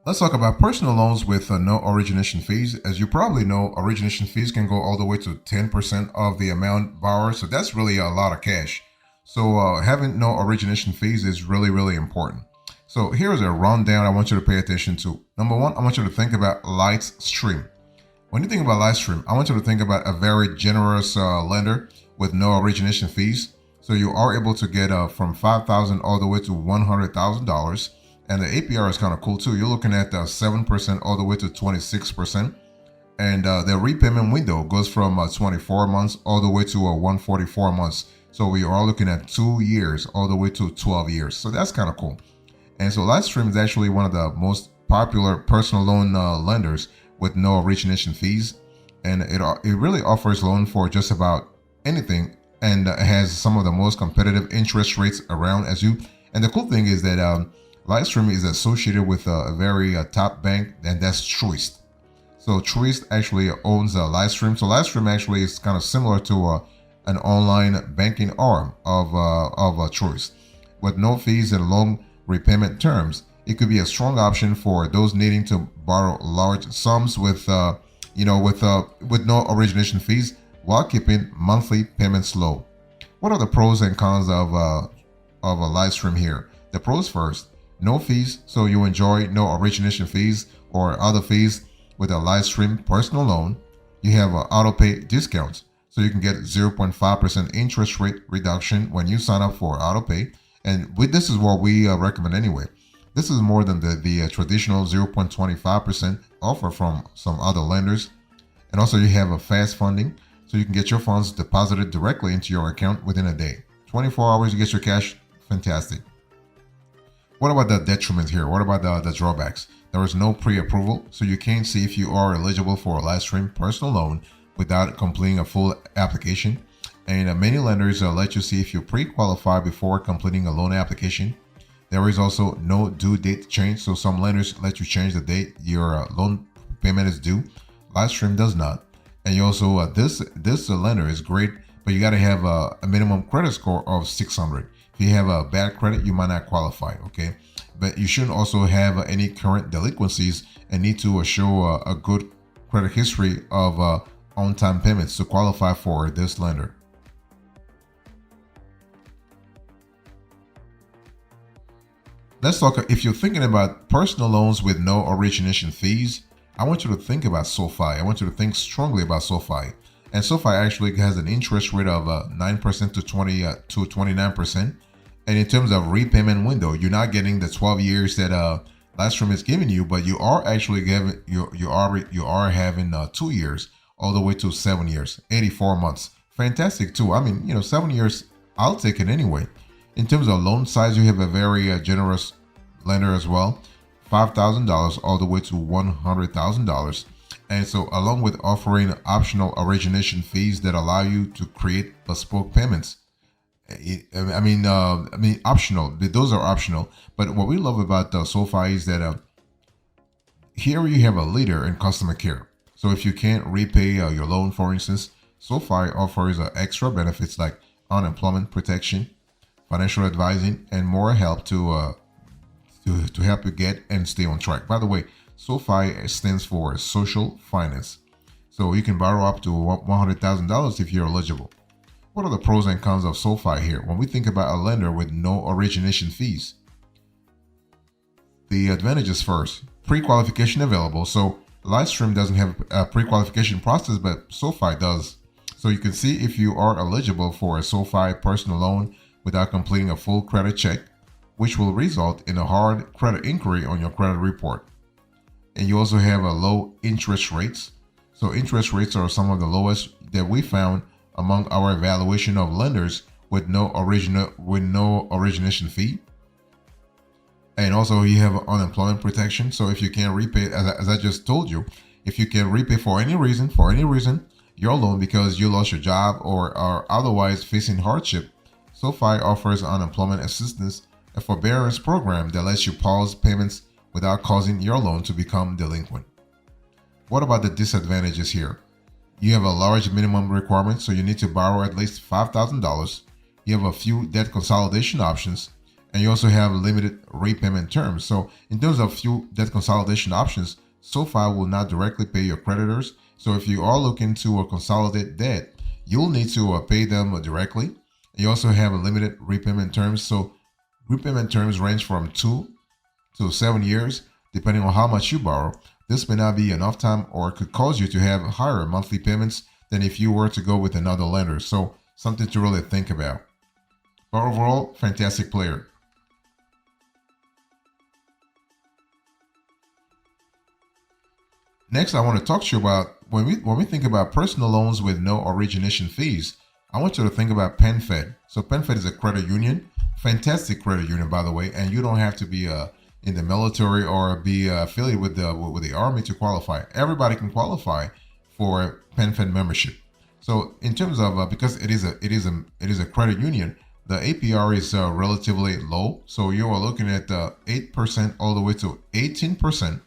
Let's talk about personal loans with no origination fees. As you probably know, origination fees can go all the way to 10% of the amount borrowed. So that's really a lot of cash. So having no origination fees is really, really important. So here's a rundown I want you to pay attention to. Number one, I want you to think about Lightstream. When you think about Lightstream, I want you to think about a very generous lender with no origination fees. So you are able to get from $5,000 all the way to $100,000. And the APR is kind of cool too. You're looking at 7% all the way to 26%. And the repayment window goes from 24 months all the way to 144 months. So we are looking at 2 years all the way to 12 years. So that's kind of cool. And so Lightstream is actually one of the most popular personal loan lenders with no origination fees. And it really offers loan for just about anything, and has some of the most competitive interest rates around. And the cool thing is that Lightstream is associated with a very top bank, and that's Truist. So Truist actually owns Lightstream. So Lightstream actually is kind of similar to an online banking arm of Truist, with no fees and long repayment terms. It could be a strong option for those needing to borrow large sums with no origination fees while keeping monthly payments low. What are the pros and cons of a Lightstream here? The pros first: no fees, so you enjoy no origination fees or other fees with a Lightstream personal loan. You have auto pay discounts, so you can get 0.5% interest rate reduction when you sign up for auto pay. And this is what we recommend anyway. This is more than the traditional 0.25% offer from some other lenders. And also you have a fast funding, so you can get your funds deposited directly into your account within a day. 24 hours, you get your cash. Fantastic. What about the detriment here? What about the drawbacks? There is no pre-approval, so you can't see if you are eligible for a Lightstream personal loan without completing a full application. And many lenders let you see if you pre-qualify before completing a loan application. There is also no due date change, so some lenders let you change the date your loan payment is due. Lightstream does not. And you also this lender is great, but you got to have a minimum credit score of 600. If you have a bad credit, you might not qualify. Okay, but you shouldn't also have any current delinquencies and need to show a good credit history of on-time payments to qualify for this lender. Let's talk. If you're thinking about personal loans with no origination fees, I want you to think about SoFi. I want you to think strongly about SoFi. And SoFi actually has an interest rate of 9% to 29%. And in terms of repayment window, you're not getting the 12 years that Lightstream is giving you, but you are actually having 2 years all the way to 7 years, 84 months. Fantastic too. I mean, 7 years, I'll take it anyway. In terms of loan size, you have a very generous lender as well, $5,000 all the way to $100,000. And so along with offering optional origination fees that allow you to create bespoke payments. Optional. Those are optional. But what we love about SoFi is that here you have a leader in customer care. So if you can't repay your loan, for instance, SoFi offers extra benefits like unemployment protection, financial advising, and more help to help you get and stay on track. By the way, SoFi stands for social finance. So you can borrow up to $100,000 if you're eligible. What are the pros and cons of SoFi here? When we think about a lender with no origination fees, the advantages first: pre-qualification available. So Lightstream doesn't have a pre-qualification process, but SoFi does. So you can see if you are eligible for a SoFi personal loan without completing a full credit check, which will result in a hard credit inquiry on your credit report. And you also have a low interest rates. So interest rates are some of the lowest that we found among our evaluation of lenders with no origination fee. And also you have unemployment protection. So if you can't repay, as I just told you, if you can repay for any reason your loan because you lost your job or are otherwise facing hardship, SoFi offers unemployment assistance, a forbearance program that lets you pause payments without causing your loan to become delinquent. What about the disadvantages here? You have a large minimum requirement, so you need to borrow at least $5,000. You have a few debt consolidation options, And you also have limited repayment terms. So in terms of few debt consolidation options, SoFi will not directly pay your creditors. So if you are looking to consolidate debt, you'll need to pay them directly. You also have a limited repayment terms. So repayment terms range from 2 to 7 years, depending on how much you borrow. This may not be enough time or could cause you to have higher monthly payments than if you were to go with another lender. So something to really think about. But overall, fantastic player. Next, I want to talk to you about when we think about personal loans with no origination fees. I want you to think about PenFed. So PenFed is a credit union, fantastic credit union, by the way, and you don't have to be in the military or be affiliated with the army to qualify. Everybody can qualify for PenFed membership. So in terms of because it is a credit union, the APR is relatively low. So you are looking at 8% all the way to 18%.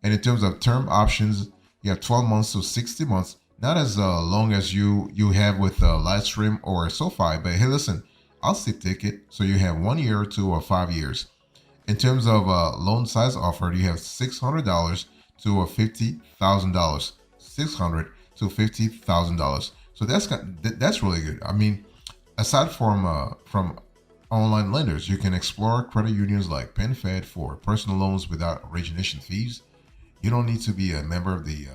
And in terms of term options, you have 12 months to 60 months. Not as long as you have with Lightstream or SoFi, but hey, listen, I'll stick ticket. So you have 1 year to 5 years. In terms of loan size offered, you have $600 to $50,000. $600 to $50,000. So that's really good. I mean, aside from online lenders, you can explore credit unions like PenFed for personal loans without origination fees. You don't need to be a member of the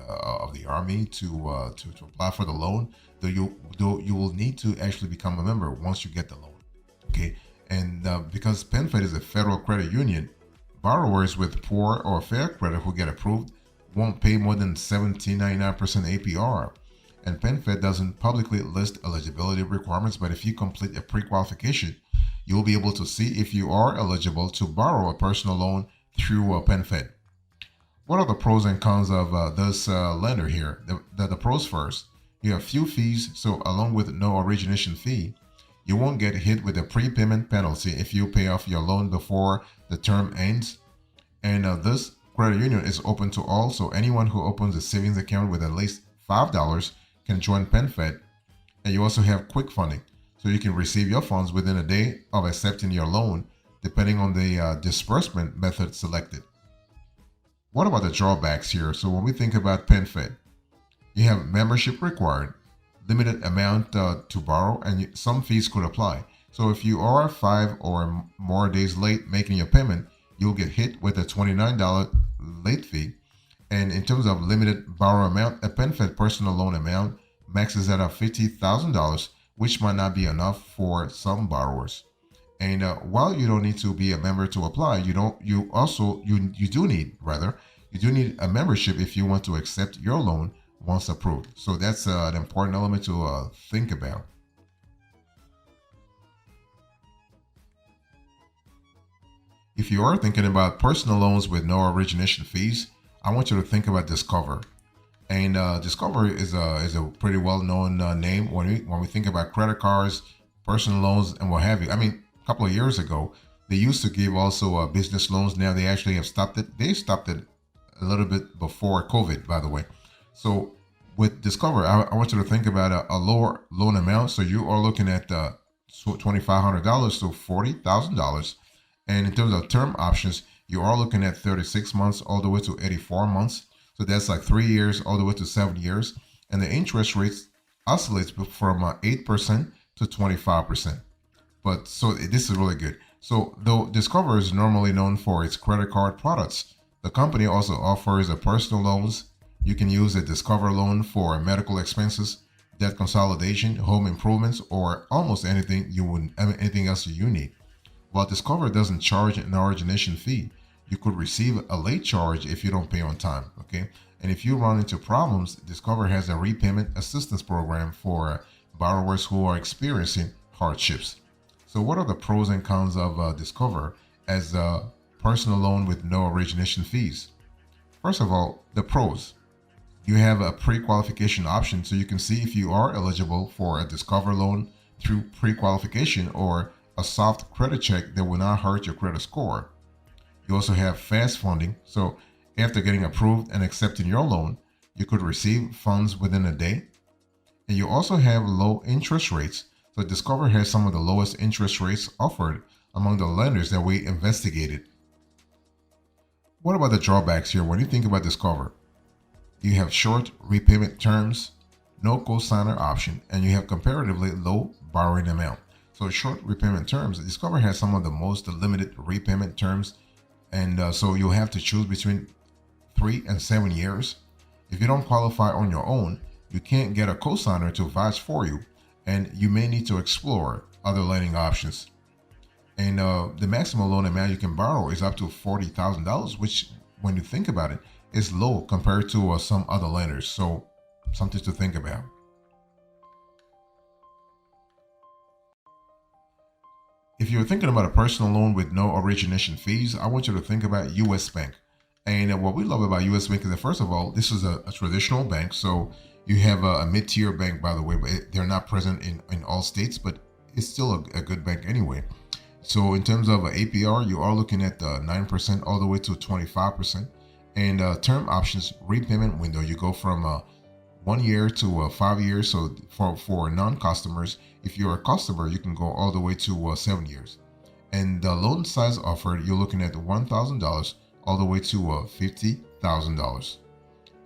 army to apply for the loan. Though you will need to actually become a member once you get the loan. Okay, and because PenFed is a federal credit union, borrowers with poor or fair credit who get approved won't pay more than 17.99% APR. And PenFed doesn't publicly list eligibility requirements, but if you complete a pre-qualification, you'll be able to see if you are eligible to borrow a personal loan through PenFed. What are the pros and cons of this lender here? The pros first. You have few fees, so along with no origination fee, you won't get hit with a prepayment penalty if you pay off your loan before the term ends. And this credit union is open to all, so anyone who opens a savings account with at least $5 can join PenFed. And you also have quick funding, so you can receive your funds within a day of accepting your loan, depending on the disbursement method selected. What about the drawbacks here? So when we think about PenFed, you have membership required, limited amount to borrow, and some fees could apply. So if you are 5 or more days late making your payment, you'll get hit with a $29 late fee. And in terms of limited borrow amount, a PenFed personal loan amount maxes out at $50,000, which might not be enough for some borrowers. And while you don't need to be a member to apply, you do need a membership if you want to accept your loan once approved. So that's an important element to think about. If you are thinking about personal loans with no origination fees, I want you to think about Discover. And Discover is a pretty well-known name when we think about credit cards, personal loans, and what have you. I mean, a couple of years ago, they used to give also business loans. Now they actually have stopped it. They stopped it a little bit before COVID, by the way. So with Discover, I want you to think about a lower loan amount. So you are looking at $2,500 to $40,000. And in terms of term options, you are looking at 36 months all the way to 84 months. So that's like 3 years all the way to 7 years. And the interest rates oscillates from 8% to 25%. But so this is really good. So though Discover is normally known for its credit card products, the company also offers a personal loans. You can use a Discover loan for medical expenses, debt consolidation, home improvements, or almost anything anything else you need. While Discover doesn't charge an origination fee, you could receive a late charge if you don't pay on time. Okay, and if you run into problems, Discover has a repayment assistance program for borrowers who are experiencing hardships. So, what are the pros and cons of Discover as a personal loan with no origination fees? First of all, the pros. You have a pre-qualification option, so you can see if you are eligible for a Discover loan through pre-qualification or a soft credit check that will not hurt your credit score. You also have fast funding, so after getting approved and accepting your loan, you could receive funds within a day. And you also have low interest rates. So Discover has some of the lowest interest rates offered, among the lenders that we investigated. What about the drawbacks here when you think about this cover? You have short repayment terms, no co-signer option, and you have comparatively low borrowing amount. So short repayment terms, this cover has some of the most limited repayment terms, and so you'll have to choose between 3 and 7 years. If you don't qualify on your own, you can't get a co-signer to vouch for you, and you may need to explore other lending options. And the maximum loan amount you can borrow is up to $40,000, which, when you think about it, is low compared to some other lenders. So, something to think about. If you're thinking about a personal loan with no origination fees, I want you to think about US Bank. And what we love about US Bank is that, first of all, this is a traditional bank. So, you have a mid-tier bank, by the way, but they're not present in all states, but it's still a good bank anyway. So in terms of APR, you are looking at 9% all the way to 25%. And term options repayment window, you go from 1 year to 5 years. So for non-customers, if you're a customer, you can go all the way to 7 years. And the loan size offered, you're looking at $1,000 all the way to $50,000.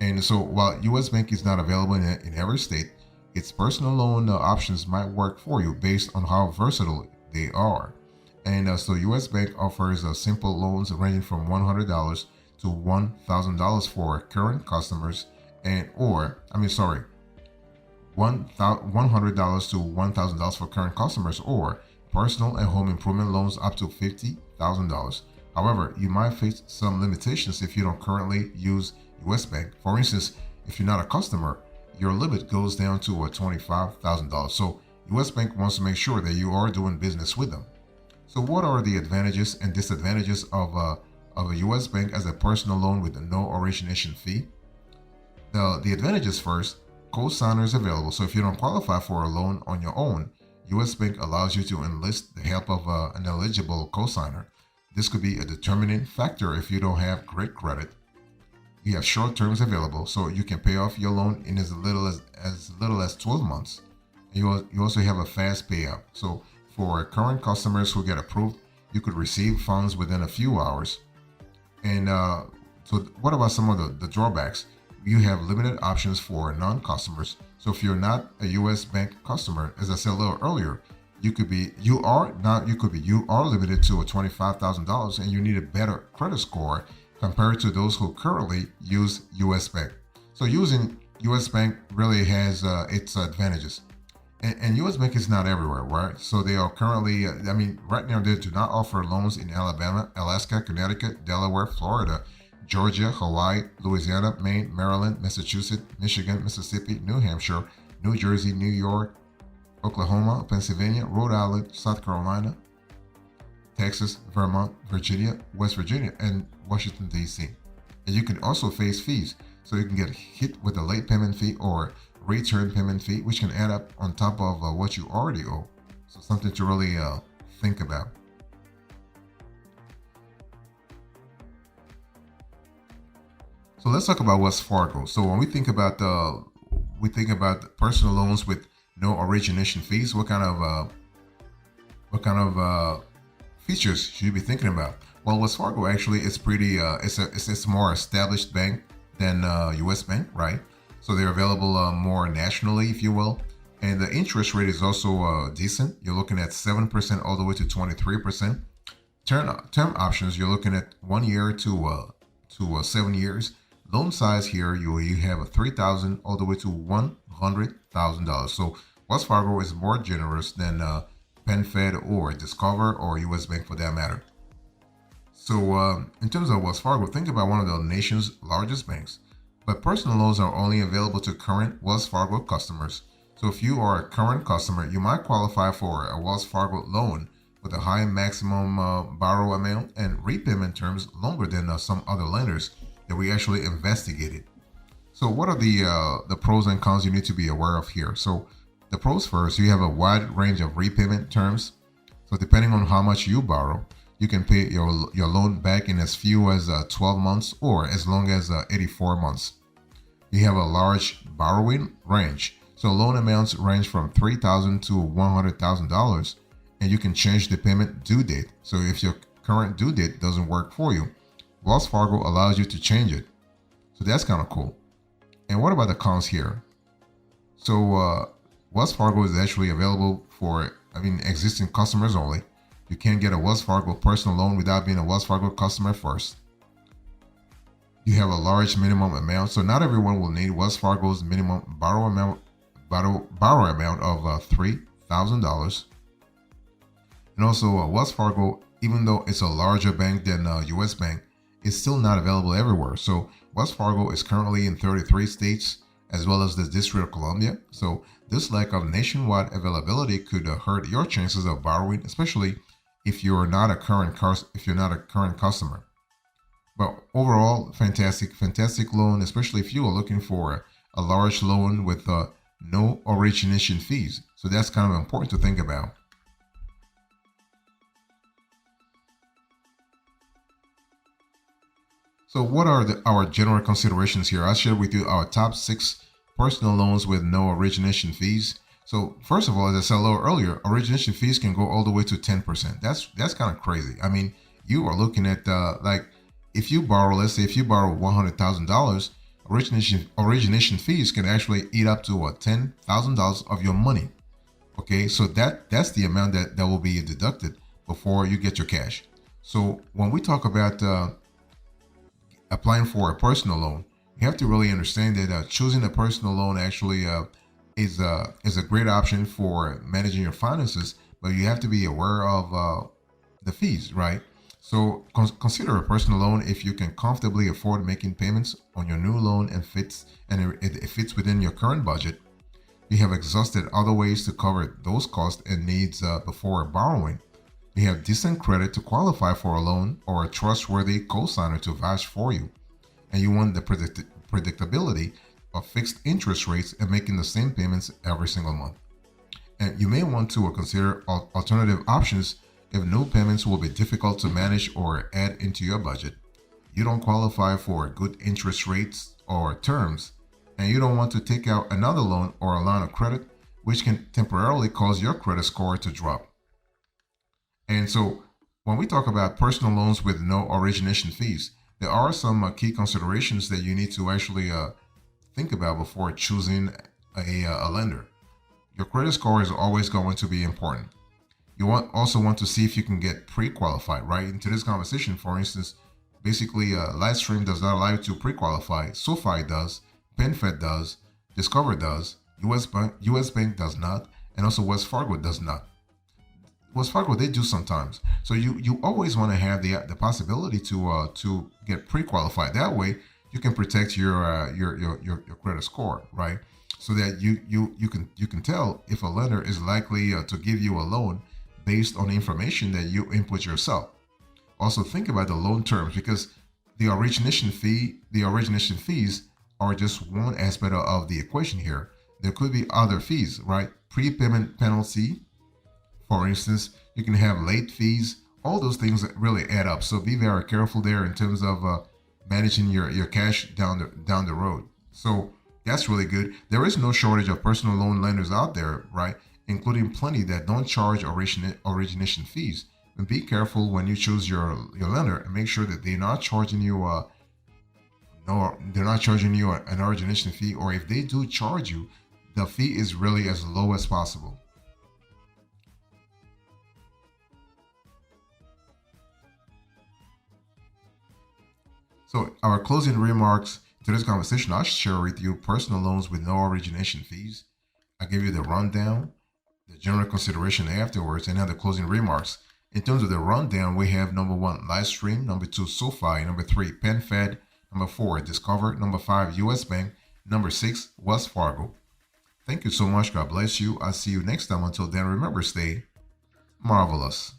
And so while US Bank is not available in every state, its personal loan options might work for you based on how versatile they are. And so US Bank offers simple loans ranging from $100 to $1,000 for current customers, $100 to $1,000 for current customers, or personal and home improvement loans up to $50,000. However, you might face some limitations if you don't currently use US Bank. For instance, if you're not a customer, your limit goes down to $25,000. So US Bank wants to make sure that you are doing business with them. So what are the advantages and disadvantages of a US bank as a personal loan with no origination fee? The advantages first, co-signers available. So if you don't qualify for a loan on your own, US Bank allows you to enlist the help of an eligible co-signer. This could be a determining factor if you don't have great credit. You have short terms available, so you can pay off your loan in as little as 12 months. You also have a fast payout. So for current customers who get approved, you could receive funds within a few hours. And so what about some of the drawbacks? You have limited options for non-customers. So if you're not a US bank customer, as I said a little earlier, you are limited to $25,000, and you need a better credit score compared to those who currently use US Bank. So using US Bank really has its advantages. And US Bank is not everywhere, right? So they are currently, right now they do not offer loans in Alabama, Alaska, Connecticut, Delaware, Florida, Georgia, Hawaii, Louisiana, Maine, Maryland, Massachusetts, Michigan, Mississippi, New Hampshire, New Jersey, New York, Oklahoma, Pennsylvania, Rhode Island, South Carolina, Texas, Vermont, Virginia, West Virginia, and Washington, D.C. And you can also face fees. So you can get hit with a late payment fee or return payment fee, which can add up on top of what you already owe. So something to really think about. So let's talk about Wells Fargo. So when we think about personal loans with no origination fees, what kind of features should you be thinking about? Well, Wells Fargo actually is pretty. It's a more established bank than US Bank, right? So they're available more nationally, if you will. And the interest rate is also decent. You're looking at 7% all the way to 23%. Term options, you're looking at 1 year to 7 years. Loan size here, you have a $3,000 all the way to $100,000. So Wells Fargo is more generous than PenFed or Discover or US Bank for that matter. So in terms of Wells Fargo, think about one of the nation's largest banks. But personal loans are only available to current Wells Fargo customers. So if you are a current customer, you might qualify for a Wells Fargo loan with a high maximum borrow amount and repayment terms longer than some other lenders that we actually investigated. So what are the pros and cons you need to be aware of here? So the pros first, you have a wide range of repayment terms. So depending on how much you borrow, you can pay your loan back in as few as 12 months or as long as 84 months. You have a large borrowing range. So loan amounts range from $3,000 to $100,000. and you can change the payment due date. So if your current due date doesn't work for you, Wells Fargo allows you to change it. So that's kind of cool. And what about the cons here? So Wells Fargo is actually available for, existing customers only. You can't get a Wells Fargo personal loan without being a Wells Fargo customer first. You have a large minimum amount, so not everyone will need Wells Fargo's minimum borrow amount of $3,000. And also, Wells Fargo, even though it's a larger bank than a U.S. bank, is still not available everywhere. So Wells Fargo is currently in 33 states, as well as the District of Columbia. So this lack of nationwide availability could hurt your chances of borrowing, especially if you're not a current customer. But overall, fantastic loan, especially if you are looking for a large loan with no origination fees. So that's kind of important to think about. So what are our general considerations here? I'll share with you our top 6 personal loans with no origination fees. So first of all, as I said a little earlier, origination fees can go all the way to 10%. That's kind of crazy. I mean, you are looking at if you borrow, let's say if you borrow $100,000, origination fees can actually eat up to $10,000 of your money. Okay, so that's the amount that will be deducted before you get your cash. So when we talk about applying for a personal loan, you have to really understand that choosing a personal loan actually is a great option for managing your finances, but you have to be aware of the fees, right? So consider a personal loan if you can comfortably afford making payments on your new loan and it fits within your current budget. You have exhausted other ways to cover those costs and needs before borrowing. You have decent credit to qualify for a loan or a trustworthy co-signer to vouch for you. And you want the predictability of fixed interest rates and making the same payments every single month. And you may want to consider alternative options if new payments will be difficult to manage or add into your budget. You don't qualify for good interest rates or terms, and you don't want to take out another loan or a line of credit, which can temporarily cause your credit score to drop. And so when we talk about personal loans with no origination fees, there are some key considerations that you need to actually think about before choosing a lender. Your credit score is always going to be important. You also want to see if you can get pre-qualified, right? In today's conversation, for instance, basically Lightstream does not allow you to pre-qualify. SoFi does, PenFed does, Discover does, US Bank does not, and also Wells Fargo does not. Wells Fargo, they do sometimes. So you always want to have the possibility to get pre-qualified. That way you can protect your credit score, right? So that you can tell if a lender is likely to give you a loan based on the information that you input yourself. Also think about the loan terms, because the origination fees are just one aspect of the equation here. There could be other fees, right? Prepayment penalty. For instance, you can have late fees. All those things that really add up. So be very careful there in terms of managing your cash down the road. So that's really good. There is no shortage of personal loan lenders out there, right? Including plenty that don't charge origination fees. And be careful when you choose your lender and make sure that they're not charging you an origination fee, or if they do charge you, the fee is really as low as possible. So our closing remarks to this conversation, I'll share with you personal loans with no origination fees. I give you the rundown, the general consideration afterwards, and then the closing remarks. In terms of the rundown, we have number 1, Lightstream, number 2, SoFi, number 3, PenFed, number 4, Discover, number 5, US Bank, number 6, Wells Fargo. Thank you so much. God bless you. I'll see you next time. Until then, remember, stay marvelous.